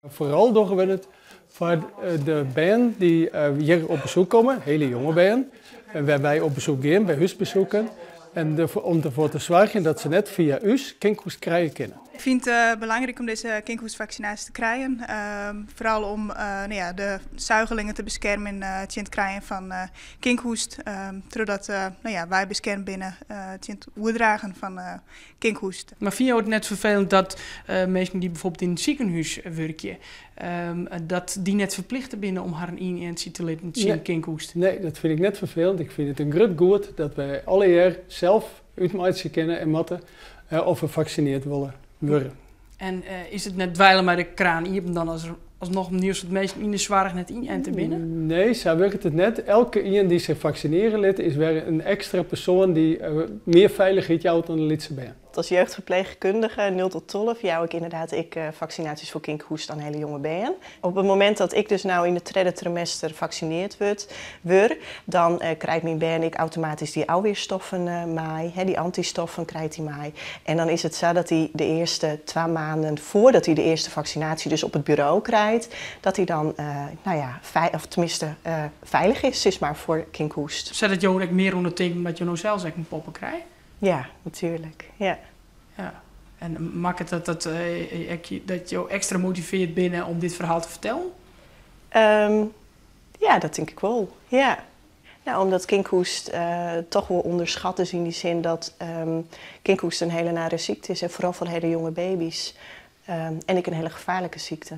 Vooral doen we het voor de bijen die hier op bezoek komen, hele jonge bijen. En waar wij op bezoek gaan, bij huisbezoeken. En om ervoor te zorgen dat ze net via ons kinkhoest krijgen kunnen. Ik vind het belangrijk om deze kinkhoestvaccinatie te krijgen. Vooral om de zuigelingen te beschermen tegen het krijgen van kinkhoest. Zodat wij beschermd binnen tegen het overdragen van kinkhoest. Maar vind je het net vervelend dat mensen die bijvoorbeeld in het ziekenhuis werken, dat die net verplicht binnen om haar een inentie te laten zien kinkhoest? Nee, dat vind ik net vervelend. Ik vind het een groot goed dat wij alle jaar zelf uitmaken kennen en matten of we gevaccineerd willen worden. En is het net dweilen met de kraan hier dan alsnog nieuws wat mensen in de zwaar net in te binnen? Nee, zo werkt het net. Elke iemand die zich vaccineren laat is weer een extra persoon die meer veiligheid jouwt dan de lidse ben. Als jeugdverpleegkundige 0 tot 12 jou ik vaccinaties voor kinkhoest aan hele jonge bijen. Op het moment dat ik dus nou in het tweede trimester gevaccineerd word, dan krijgt mijn bijen automatisch die alweerstoffen mee, die antistoffen krijgt hij mee. En dan is het zo dat hij de eerste 2 maanden voordat hij de eerste vaccinatie dus op het bureau krijgt, dat hij dan veilig is maar voor kinkhoest. Zet het jou ook meer ondertekenen dat je nou zelfs een poppen krijgt? Ja, natuurlijk. Ja. En maakt het dat je extra motiveert binnen om dit verhaal te vertellen? Ja, dat denk ik wel. Ja. Nou, omdat kinkhoest toch wel onderschat is in die zin dat kinkhoest een hele nare ziekte is. En vooral voor hele jonge baby's. En een hele gevaarlijke ziekte.